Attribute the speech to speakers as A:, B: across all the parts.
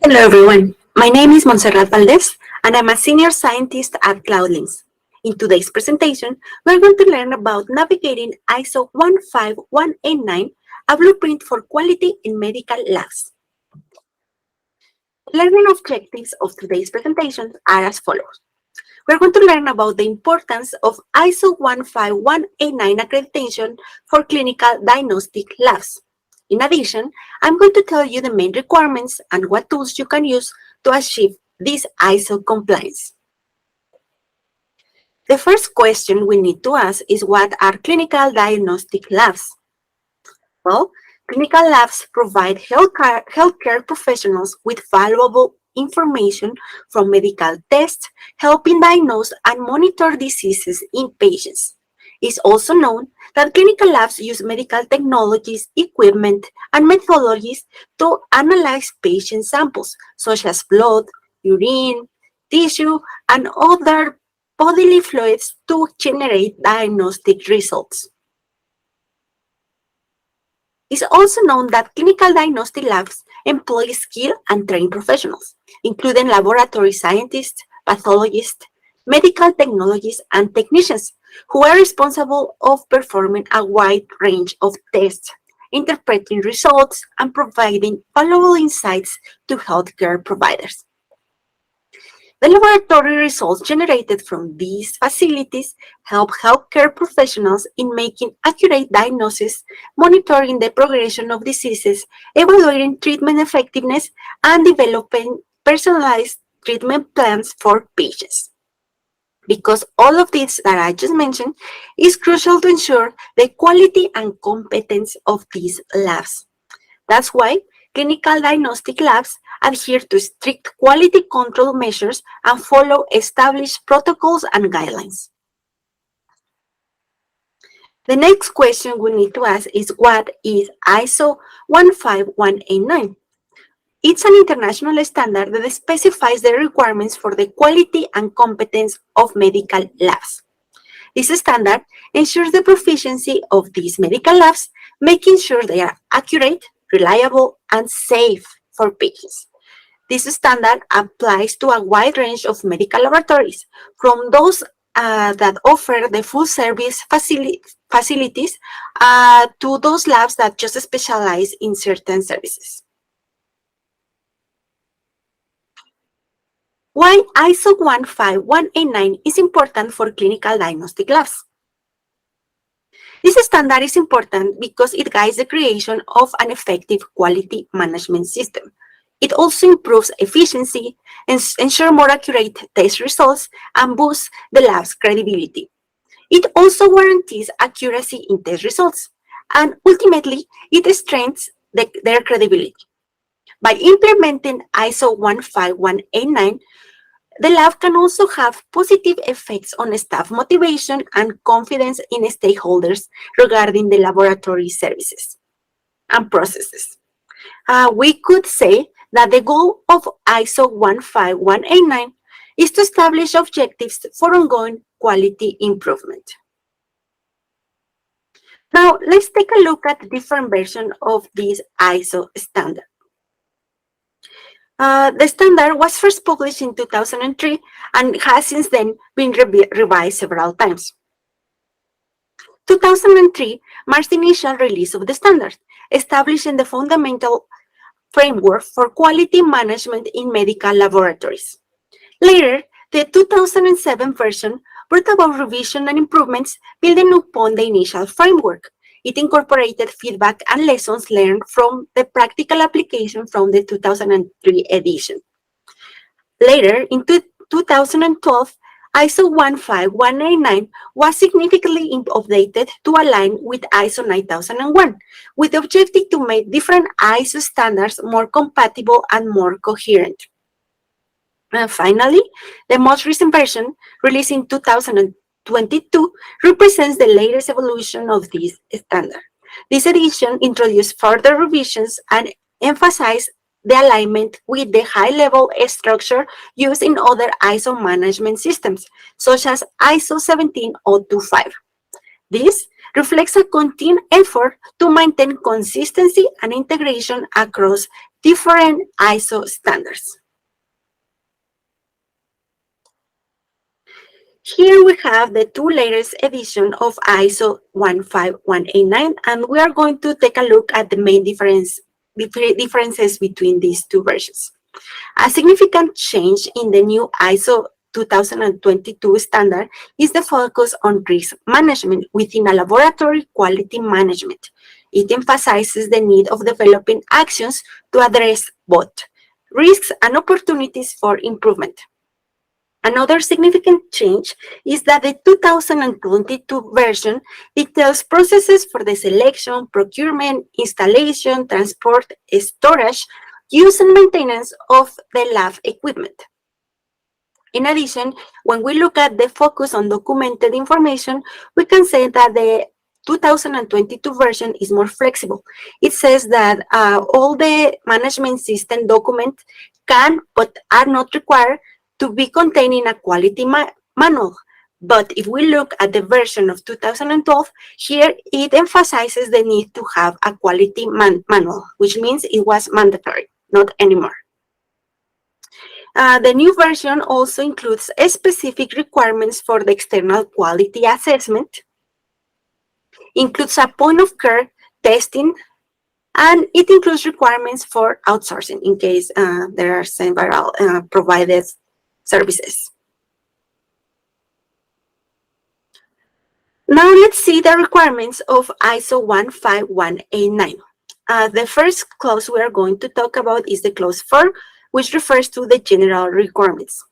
A: Hello everyone, my name is Montserrat Valdes and I'm a senior scientist at Cloudlinks. In today's presentation, we're going to learn about navigating ISO 15189, a blueprint for quality in medical labs. Learning objectives of today's presentation are as follows. We're going to learn about the importance of ISO 15189 accreditation for clinical diagnostic labs. In addition, I'm going to tell you the main requirements and what tools you can use to achieve this ISO compliance. The first question we need to ask is, what are clinical diagnostic labs? Well, clinical labs provide healthcare professionals with valuable information from medical tests, helping diagnose and monitor diseases in patients. It's also known that clinical labs use medical technologies, equipment, and methodologies to analyze patient samples, such as blood, urine, tissue, and other bodily fluids to generate diagnostic results. It's also known that clinical diagnostic labs employ skilled and trained professionals, including laboratory scientists, pathologists, medical technologists, and technicians, who are responsible of performing a wide range of tests, interpreting results, and providing valuable insights to healthcare providers. The laboratory results generated from these facilities help healthcare professionals in making accurate diagnoses, monitoring the progression of diseases, evaluating treatment effectiveness, and developing personalized treatment plans for patients. Because all of this that I just mentioned is crucial to ensure the quality and competence of these labs. That's why clinical diagnostic labs adhere to strict quality control measures and follow established protocols and guidelines. The next question we need to ask is, what is ISO 15189? It's an international standard that specifies the requirements for the quality and competence of medical labs. This standard ensures the proficiency of these medical labs, making sure they are accurate, reliable, and safe for patients. This standard applies to a wide range of medical laboratories, from those that offer the full service facilities to those labs that just specialize in certain services. Why ISO 15189 is important for clinical diagnostic labs? This standard is important because it guides the creation of an effective quality management system. It also improves efficiency, ensures more accurate test results, and boosts the lab's credibility. It also guarantees accuracy in test results, and ultimately, it strengthens their credibility. By implementing ISO 15189, the lab can also have positive effects on staff motivation and confidence in stakeholders regarding the laboratory services and processes. We could say that the goal of ISO 15189 is to establish objectives for ongoing quality improvement. Now, let's take a look at the different versions of this ISO standard. The standard was first published in 2003 and has since then been revised several times. 2003 marks the initial release of the standard, establishing the fundamental framework for quality management in medical laboratories. Later, the 2007 version brought about revision and improvements building upon the initial framework. It incorporated feedback and lessons learned from the practical application from the 2003 edition. Later, in 2012, ISO 15189 was significantly updated to align with ISO 9001, with the objective to make different ISO standards more compatible and more coherent. And finally, the most recent version, released in 2022, represents the latest evolution of this standard. This edition introduced further revisions and emphasized the alignment with the high-level structure used in other ISO management systems, such as ISO 17025. This reflects a continued effort to maintain consistency and integration across different ISO standards. Here we have the two latest edition of ISO 15189, and we are going to take a look at the main differences between these two versions. A significant change in the new ISO 2022 standard is the focus on risk management within a laboratory quality management. It emphasizes the need of developing actions to address both risks and opportunities for improvement. Another significant change is that the 2022 version details processes for the selection, procurement, installation, transport, storage, use and maintenance of the lab equipment. In addition, when we look at the focus on documented information, we can say that the 2022 version is more flexible. It says that all the management system documents can but are not required to be contained in a quality manual. But if we look at the version of 2012, here it emphasizes the need to have a quality manual, which means it was mandatory, not anymore. The new version also includes specific requirements for the external quality assessment, includes a point of care testing, and it includes requirements for outsourcing in case there are several provided services. Now let's see the requirements of ISO 15189. The first clause we are going to talk about is the clause 4, which refers to the general requirements.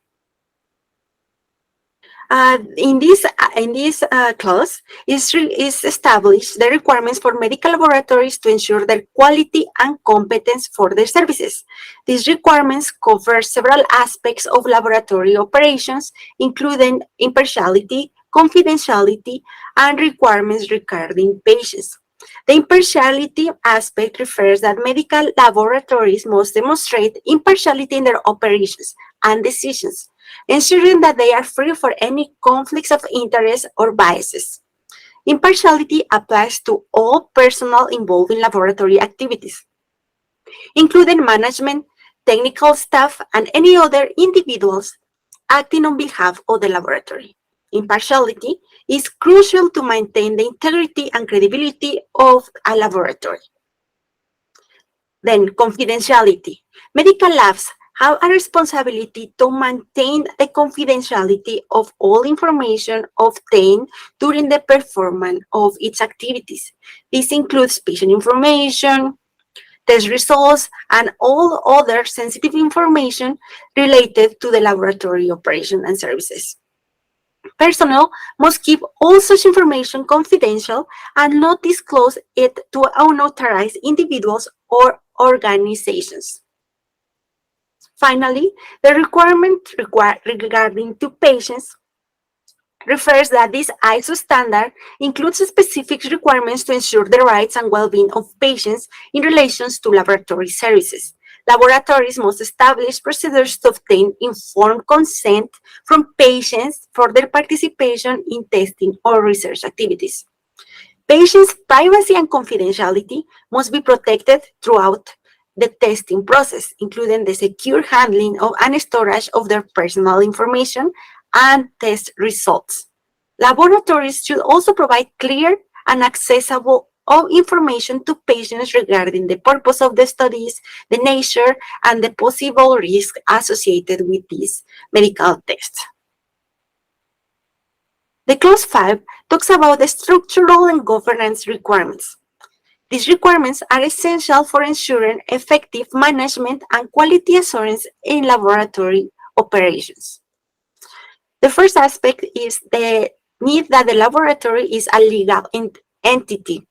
A: In this clause is established the requirements for medical laboratories to ensure their quality and competence for their services. These requirements cover several aspects of laboratory operations, including impartiality, confidentiality, and requirements regarding patients. The impartiality aspect refers that medical laboratories must demonstrate impartiality in their operations and decisions, ensuring that they are free for any conflicts of interest or biases. Impartiality applies to all personnel involved in laboratory activities, including management, technical staff, and any other individuals acting on behalf of the laboratory. Impartiality is crucial to maintain the integrity and credibility of a laboratory. Then, confidentiality. Medical labs have a responsibility to maintain the confidentiality of all information obtained during the performance of its activities. This includes patient information, test results, and all other sensitive information related to the laboratory operation and services. Personnel must keep all such information confidential and not disclose it to unauthorized individuals or organizations. Finally, the requirement regarding to patients refers that this ISO standard includes specific requirements to ensure the rights and well-being of patients in relation to laboratory services. Laboratories must establish procedures to obtain informed consent from patients for their participation in testing or research activities. Patients' privacy and confidentiality must be protected throughout the testing process, including the secure handling of and storage of their personal information and test results. Laboratories should also provide clear and accessible information to patients regarding the purpose of the studies, the nature, and the possible risk associated with these medical tests. The clause 5 talks about the structural and governance requirements. These requirements are essential for ensuring effective management and quality assurance in laboratory operations. The first aspect is the need that the laboratory is a legal entity.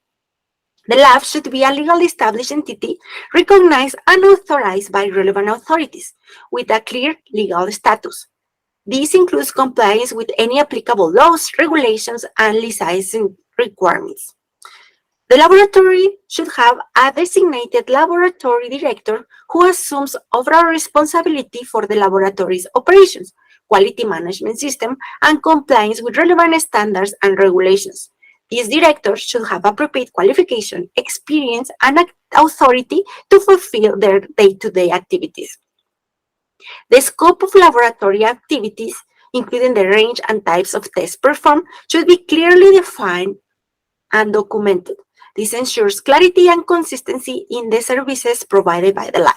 A: The lab should be a legally established entity recognized and authorized by relevant authorities with a clear legal status. This includes compliance with any applicable laws, regulations, and licensing requirements. The laboratory should have a designated laboratory director who assumes overall responsibility for the laboratory's operations, quality management system, and compliance with relevant standards and regulations. These directors should have appropriate qualification, experience, and authority to fulfill their day-to-day activities. The scope of laboratory activities, including the range and types of tests performed, should be clearly defined and documented. This ensures clarity and consistency in the services provided by the lab.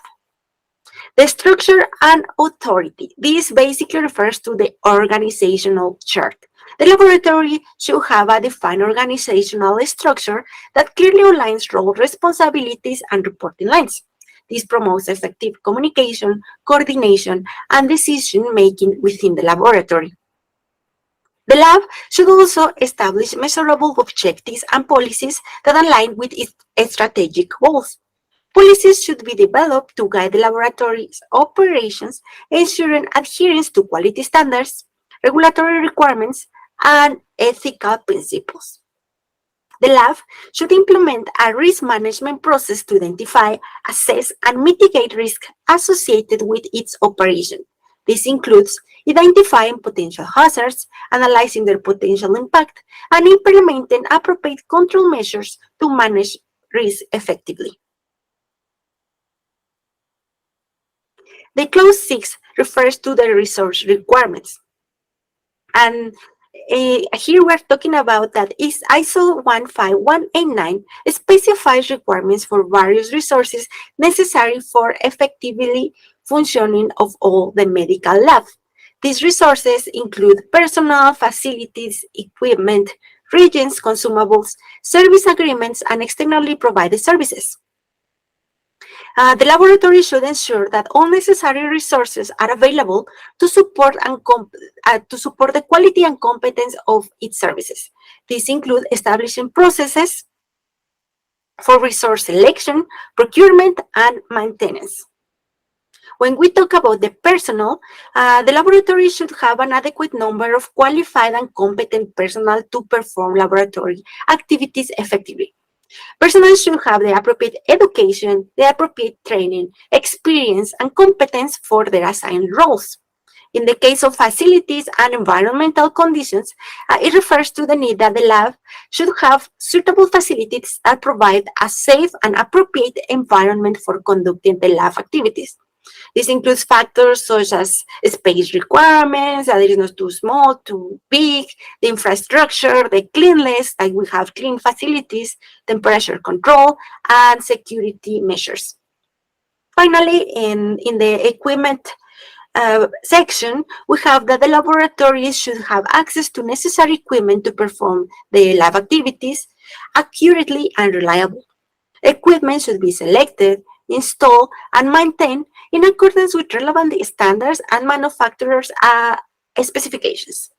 A: The structure and authority. This basically refers to the organizational chart. The laboratory should have a defined organizational structure that clearly aligns role responsibilities and reporting lines. This promotes effective communication, coordination, and decision-making within the laboratory. The lab should also establish measurable objectives and policies that align with its strategic goals. Policies should be developed to guide the laboratory's operations, ensuring adherence to quality standards, regulatory requirements, and ethical principles. The lab should implement a risk management process to identify, assess, and mitigate risks associated with its operation. This includes identifying potential hazards, analyzing their potential impact, and implementing appropriate control measures to manage risk effectively. The clause 6 refers to the resource requirements. And here we're talking about that is ISO 15189 specifies requirements for various resources necessary for effectively functioning of all the medical labs. These resources include personnel, facilities, equipment, reagents, consumables, service agreements, and externally provided services. The laboratory should ensure that all necessary resources are available to support the quality and competence of its services. These include establishing processes for resource selection, procurement, and maintenance. When we talk about the personnel, the laboratory should have an adequate number of qualified and competent personnel to perform laboratory activities effectively. Personnel should have the appropriate education, the appropriate training, experience, and competence for their assigned roles. In the case of facilities and environmental conditions, it refers to the need that the lab should have suitable facilities that provide a safe and appropriate environment for conducting the lab activities. This includes factors such as space requirements, that it is not too small, too big, the infrastructure, the cleanliness, like we have clean facilities, temperature control, and security measures. Finally, in the equipment section, we have that the laboratories should have access to necessary equipment to perform the lab activities accurately and reliably. Equipment should be selected, installed, and maintained in accordance with relevant standards and manufacturers' specifications.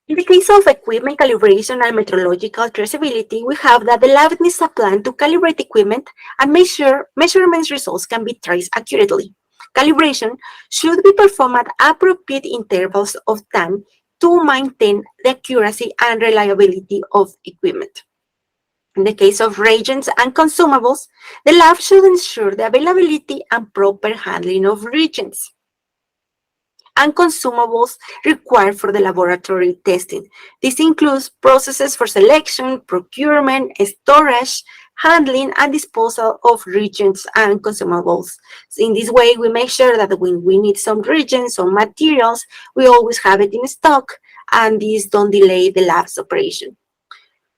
A: In the case of equipment calibration and metrological traceability, we have that the lab needs a plan to calibrate equipment and make sure measurements results can be traced accurately. Calibration should be performed at appropriate intervals of time to maintain the accuracy and reliability of equipment. In the case of reagents and consumables, the lab should ensure the availability and proper handling of reagents and consumables required for the laboratory testing. This includes processes for selection, procurement, storage, handling, and disposal of reagents and consumables. So in this way, we make sure that when we need some reagents or materials, we always have it in stock, and these don't delay the lab's operation.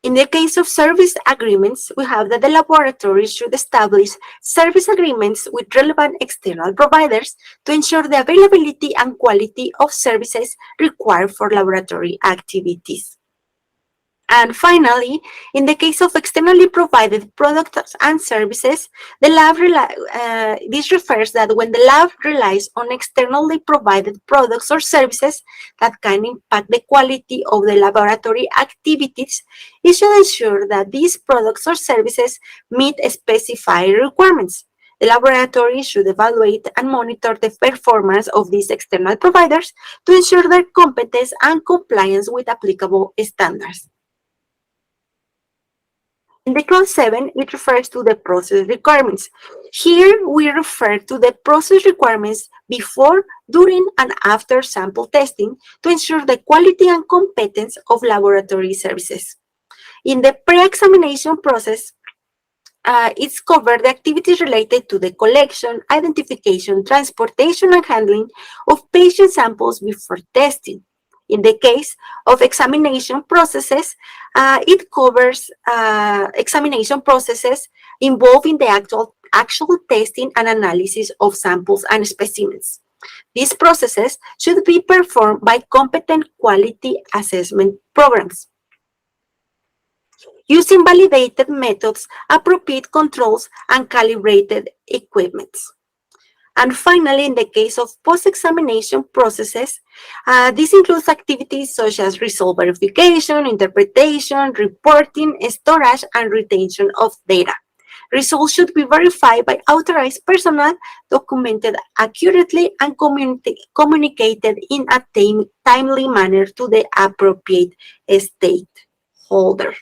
A: In the case of service agreements, we have that the laboratory should establish service agreements with relevant external providers to ensure the availability and quality of services required for laboratory activities. And finally, in the case of externally provided products and services, the lab this refers that when the lab relies on externally provided products or services that can impact the quality of the laboratory activities, it should ensure that these products or services meet specified requirements. The laboratory should evaluate and monitor the performance of these external providers to ensure their competence and compliance with applicable standards. In the clause 7, it refers to the process requirements. Here, we refer to the process requirements before, during, and after sample testing to ensure the quality and competence of laboratory services. In the pre-examination process, it's covered the activities related to the collection, identification, transportation, and handling of patient samples before testing. In the case of examination processes, it covers examination processes involving the actual testing and analysis of samples and specimens. These processes should be performed by competent quality assessment programs using validated methods, appropriate controls, and calibrated equipment. And finally, in the case of post-examination processes, this includes activities such as result verification, interpretation, reporting, storage, and retention of data. Results should be verified by authorized personnel, documented accurately, and communicated in a timely manner to the appropriate stakeholder.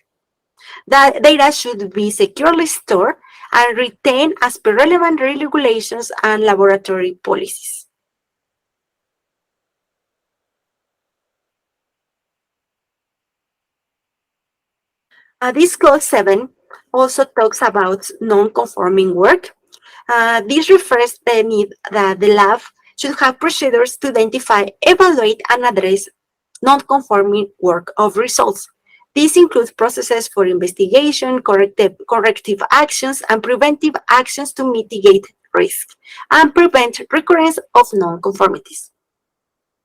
A: The data should be securely stored and retained as per relevant regulations and laboratory policies. This clause 7 also talks about non-conforming work. This refers to the need that the lab should have procedures to identify, evaluate, and address non-conforming work of results. This includes processes for investigation, corrective actions, and preventive actions to mitigate risk and prevent recurrence of non-conformities.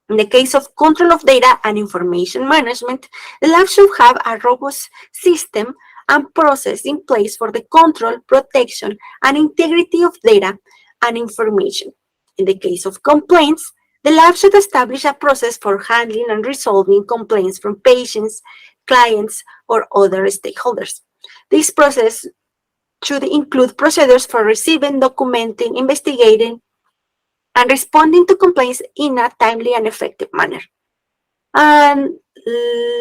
A: In the case of control of data and information management, the lab should have a robust system and process in place for the control, protection, and integrity of data and information. In the case of complaints, the lab should establish a process for handling and resolving complaints from patients, clients, or other stakeholders. This process should include procedures for receiving, documenting, investigating, and responding to complaints in a timely and effective manner. And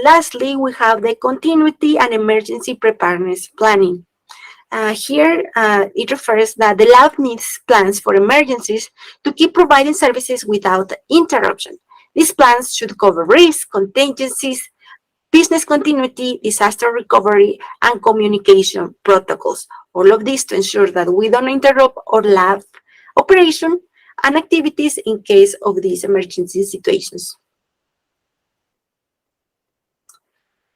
A: lastly, we have the continuity and emergency preparedness planning. Here, it refers that the lab needs plans for emergencies to keep providing services without interruption. These plans should cover risk, contingencies, business continuity, disaster recovery, and communication protocols. All of this to ensure that we don't interrupt our lab operation and activities in case of these emergency situations.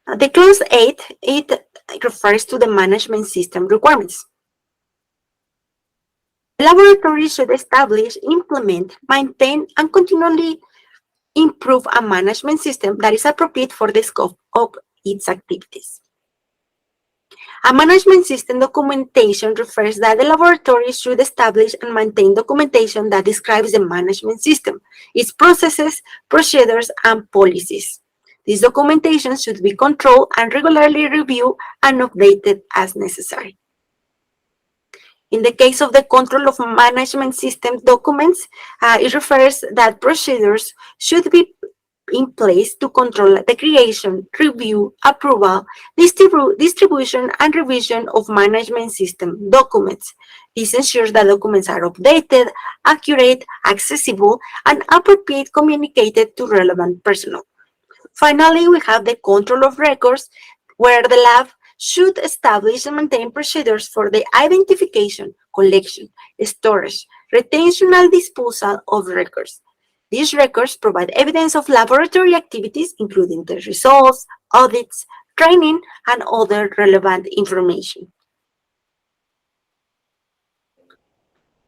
A: The clause 8, it refers to the management system requirements. The laboratory should establish, implement, maintain, and continually improve a management system that is appropriate for the scope of its activities. A management system documentation refers that the laboratory should establish and maintain documentation that describes the management system, its processes, procedures, and policies. This documentation should be controlled and regularly reviewed and updated as necessary. In the case of the control of management system documents, it refers that procedures should be in place to control the creation, review, approval, distribution, and revision of management system documents. This ensures that documents are updated, accurate, accessible, and appropriately communicated to relevant personnel. Finally, we have the control of records, where the lab should establish and maintain procedures for the identification, collection, storage, retention, and disposal of records. These records provide evidence of laboratory activities, including the results, audits, training, and other relevant information.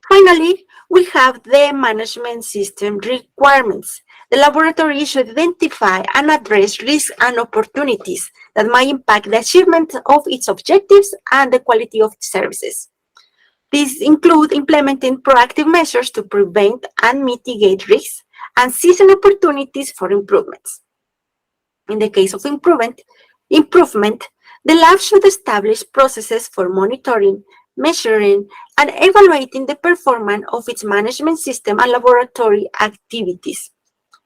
A: Finally, we have the management system requirements. The laboratory should identify and address risks and opportunities that might impact the achievement of its objectives and the quality of its services. These include implementing proactive measures to prevent and mitigate risks and seizing opportunities for improvements. In the case of improvement, the lab should establish processes for monitoring, measuring, and evaluating the performance of its management system and laboratory activities.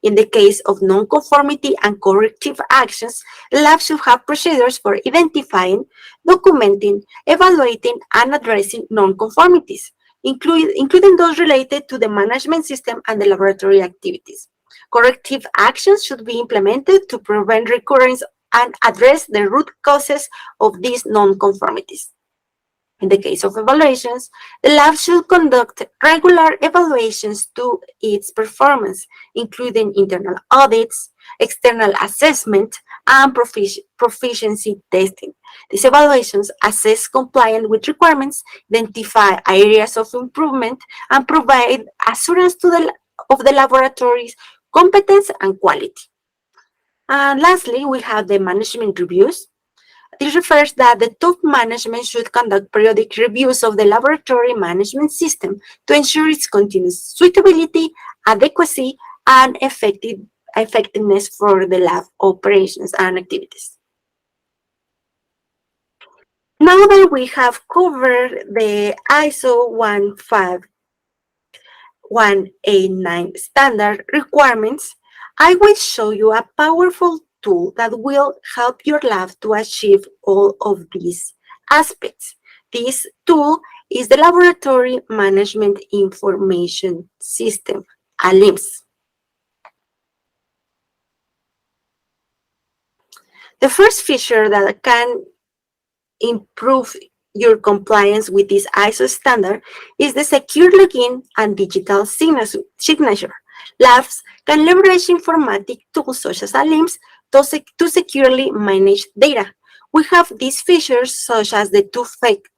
A: In the case of nonconformity and corrective actions, labs should have procedures for identifying, documenting, evaluating, and addressing nonconformities, including those related to the management system and the laboratory activities. Corrective actions should be implemented to prevent recurrence and address the root causes of these nonconformities. In the case of evaluations, the lab should conduct regular evaluations to its performance, including internal audits, external assessment, and proficiency testing. These evaluations assess compliance with requirements, identify areas of improvement, and provide assurance of the laboratory's competence and quality. And lastly, we have the management reviews. This refers that the top management should conduct periodic reviews of the laboratory management system to ensure its continuous suitability, adequacy, and effectiveness for the lab operations and activities. Now that we have covered the ISO 15189 standard requirements, I will show you a powerful tool that will help your lab to achieve all of these aspects. This tool is the Laboratory Management Information System, LIMS. The first feature that can improve your compliance with this ISO standard is the secure login and digital signature. Labs can leverage informatic tools such as LIMS to securely manage data. We have these features such as the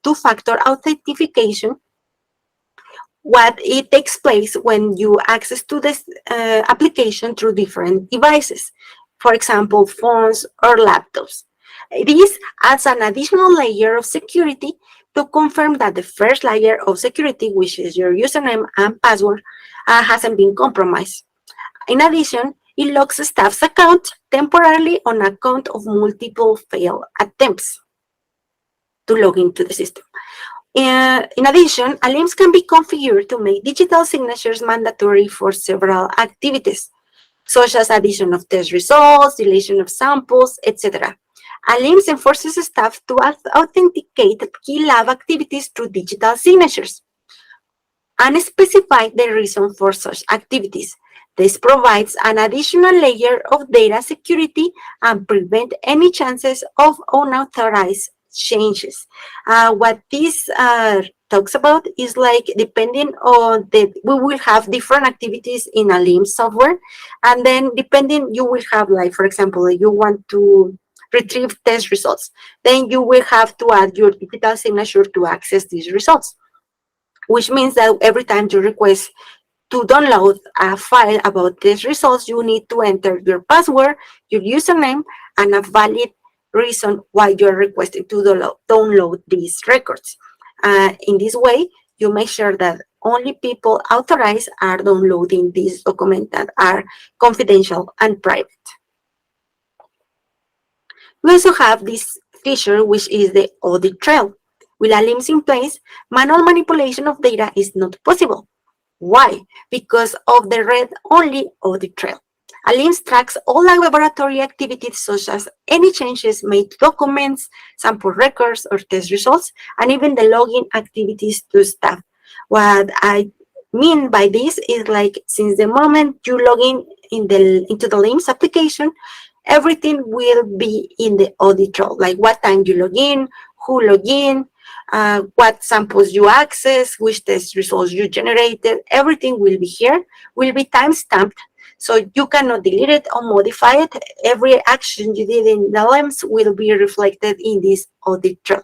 A: two-factor authentication. What it takes place when you access to this application through different devices, for example, phones or laptops. This adds an additional layer of security to confirm that the first layer of security, which is your username and password, hasn't been compromised. In addition, it locks the staff's account temporarily on account of multiple failed attempts to log into the system. In addition, LIMS can be configured to make digital signatures mandatory for several activities, such as addition of test results, deletion of samples, etc. LIMS enforces staff to authenticate key lab activities through digital signatures and specify the reason for such activities. This provides an additional layer of data security and prevent any chances of unauthorized changes. What this talks about is like depending on we will have different activities in a LIMS software, and then depending you will have, like, for example, you want to retrieve test results, then you will have to add your digital signature to access these results, which means that every time you request to download a file about these results, you need to enter your password, your username, and a valid reason why you're requesting to download these records. In this way, you make sure that only people authorized are downloading these documents that are confidential and private. We also have this feature, which is the audit trail. With a LIMS in place, manual manipulation of data is not possible. Why? Because of the read-only audit trail. LIMS tracks all laboratory activities, such as any changes made to documents, sample records, or test results, and even the login activities to staff. What I mean by this is, like, since the moment you log into the LIMS application, everything will be in the audit trail, like what time you log in, who log in, what samples you access, which test results you generated. Everything will be here, will be time-stamped, so you cannot delete it or modify it. Every action you did in the LIMS will be reflected in this audit trail.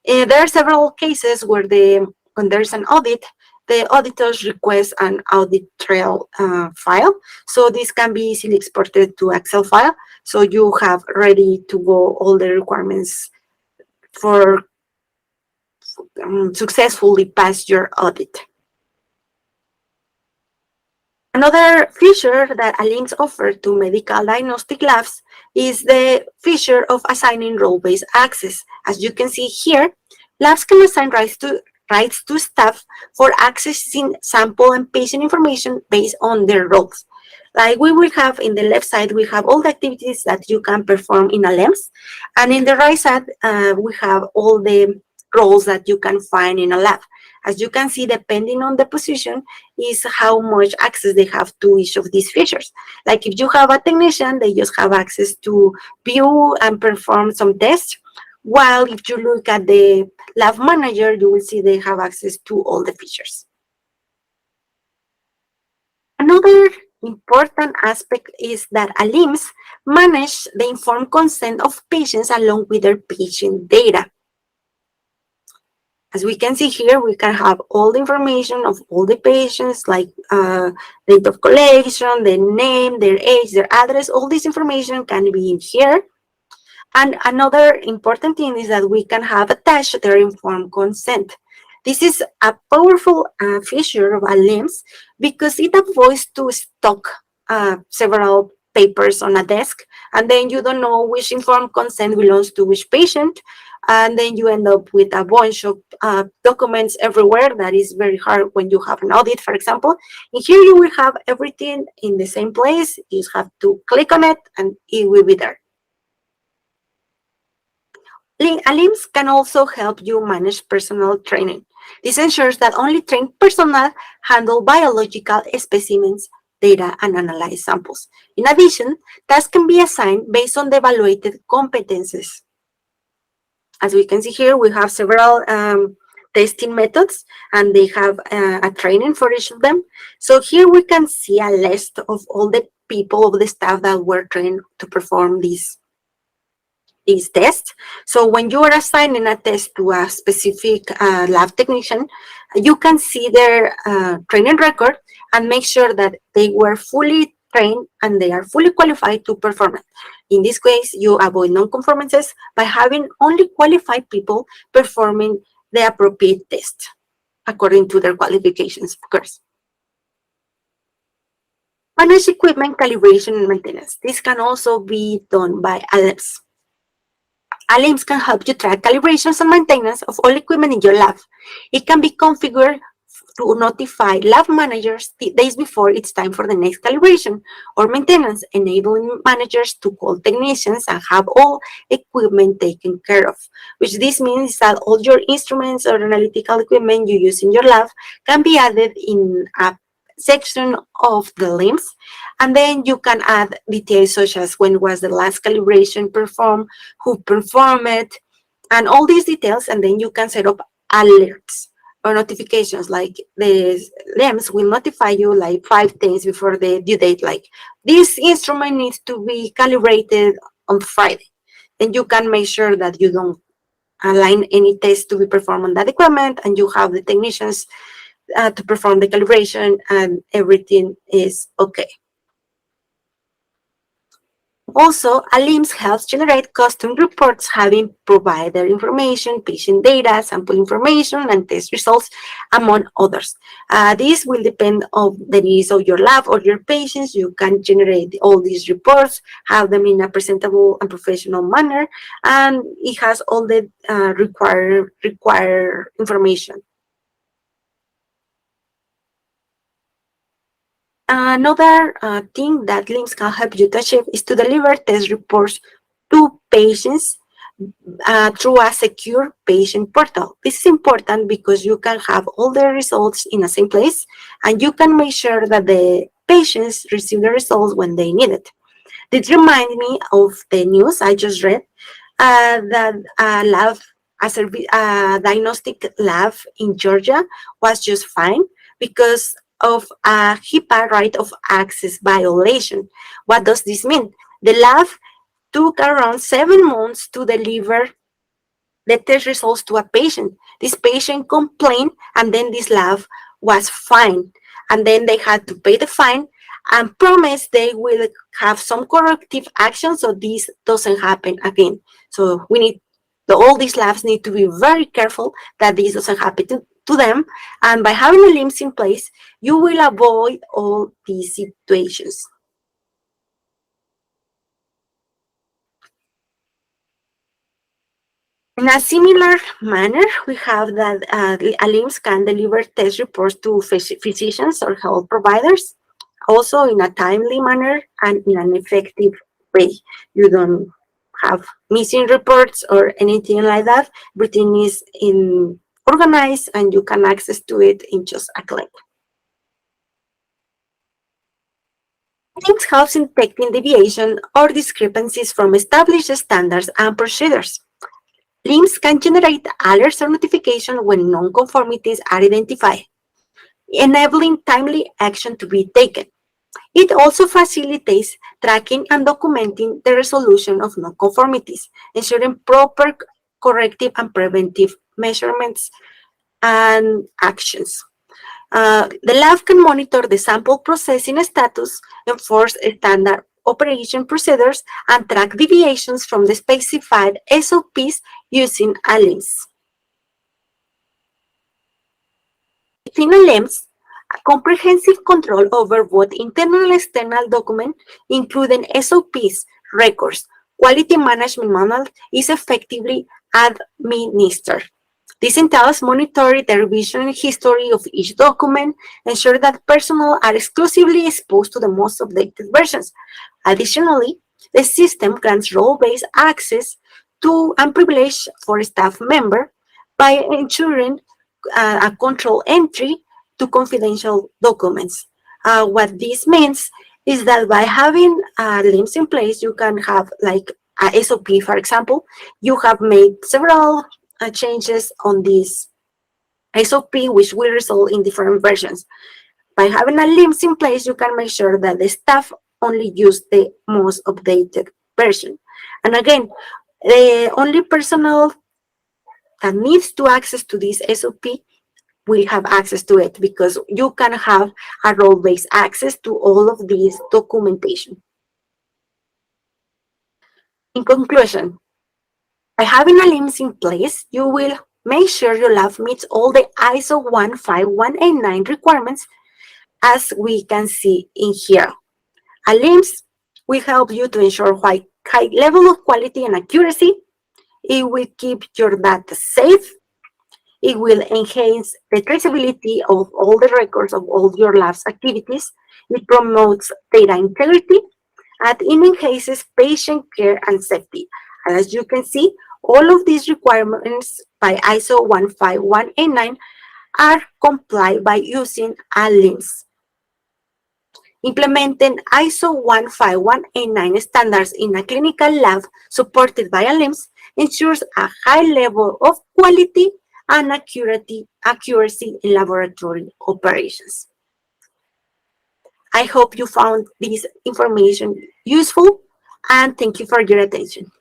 A: There are several cases where when there's an audit, the auditors request an audit trail file. So this can be easily exported to Excel file. So you have ready to go all the requirements for successfully pass your audit. Another feature that LIMS offers to medical diagnostic labs is the feature of assigning role-based access. As you can see here, labs can assign rights to staff for accessing sample and patient information based on their roles. Like we will have in the left side, we have all the activities that you can perform in a LEMS. And in the right side, we have all the roles that you can find in a lab. As you can see, depending on the position, is how much access they have to each of these features. Like if you have a technician, they just have access to view and perform some tests. While if you look at the lab manager, you will see they have access to all the features. Another important aspect is that ALIMS manage the informed consent of patients along with their patient data. As we can see here, we can have all the information of all the patients, like date of collection, their name, their age, their address. All this information can be in here. And another important thing is that we can have attached their informed consent. This is a powerful feature of LIMS because it avoids to stock several papers on a desk, and then you don't know which informed consent belongs to which patient, and then you end up with a bunch of documents everywhere. That is very hard when you have an audit, for example. And here you will have everything in the same place. You just have to click on it, and it will be there. LIMS can also help you manage personal training. This ensures that only trained personnel handle biological specimens, data, and analyze samples. In addition, tasks can be assigned based on the evaluated competences. As we can see here, we have several testing methods, and they have a training for each of them. So here we can see a list of all the people of the staff that were trained to perform these tests. So when you are assigning a test to a specific lab technician, you can see their training record and make sure that they were fully trained and they are fully qualified to perform it. In this case, you avoid non-conformances by having only qualified people performing the appropriate test according to their qualifications, of course. Manage equipment calibration and maintenance. This can also be done by ALEMS. ALIMS can help you track calibrations and maintenance of all equipment in your lab. It can be configured to notify lab managers days before it's time for the next calibration or maintenance, enabling managers to call technicians and have all equipment taken care of, which this means that all your instruments or analytical equipment you use in your lab can be added in a section of the LIMS, and then you can add details such as when was the last calibration performed, who performed it, and all these details, and then you can set up alerts or notifications. Like the LIMS will notify you like 5 days before the due date, like this instrument needs to be calibrated on Friday. And you can make sure that you don't align any tests to be performed on that equipment, and you have the technicians to perform the calibration, and everything is okay. Also, ALIMS helps generate custom reports having provider information, patient data, sample information, and test results, among others. This will depend on the needs of your lab or your patients. You can generate all these reports, have them in a presentable and professional manner, and it has all the required information. Another thing that LIMS can help you to achieve is to deliver test reports to patients through a secure patient portal. This is important because you can have all the results in the same place, and you can make sure that the patients receive the results when they need it. This reminds me of the news I just read that a diagnostic lab in Georgia was just fined because of a HIPAA right of access violation. What does this mean? The lab took around 7 months to deliver the test results to a patient. This patient complained, and then this lab was fined. And then they had to pay the fine and promise they will have some corrective action so this doesn't happen again. So all these labs need to be very careful that this doesn't happen to them. And by having a LIMS in place, you will avoid all these situations. In a similar manner, we have that LIMS can deliver test reports to physicians or health providers. also in a timely manner and in an effective way. You don't have missing reports or anything like that. Everything is in organized and you can access to it in just a click. LIMS helps in detecting deviation or discrepancies from established standards and procedures. LIMS can generate alerts or notifications when nonconformities are identified, enabling timely action to be taken. It also facilitates tracking and documenting the resolution of nonconformities, ensuring proper corrective and preventive measurements and actions. The lab can monitor the sample processing status, enforce standard operation procedures, and track deviations from the specified SOPs using a LIMS. Within a LIMS, a comprehensive control over both internal and external documents, including SOPs, records, quality management manual, is effectively administered. This entails monitoring the revision history of each document, ensure that personnel are exclusively exposed to the most updated versions. Additionally, the system grants role-based access to unprivileged for staff members by ensuring a control entry to confidential documents. What this means is that by having LIMS in place, you can have like a SOP, for example, you have made several changes on this SOP, which will result in different versions. By having a LIMS in place, you can make sure that the staff only use the most updated version. And again, the only personnel that needs to access to this SOP will have access to it because you can have a role-based access to all of this documentation. In conclusion, by having a LIMS in place, you will make sure your lab meets all the ISO 15189 requirements as we can see in here. A LIMS will help you to ensure high level of quality and accuracy. It will keep your data safe. It will enhance the traceability of all the records of all your lab's activities. It promotes data integrity, and it enhances patient care and safety. And as you can see, all of these requirements by ISO 15189 are complied by using a LIMS. Implementing ISO 15189 standards in a clinical lab supported by a LIMS ensures a high level of quality and accuracy in laboratory operations. I hope you found this information useful and thank you for your attention.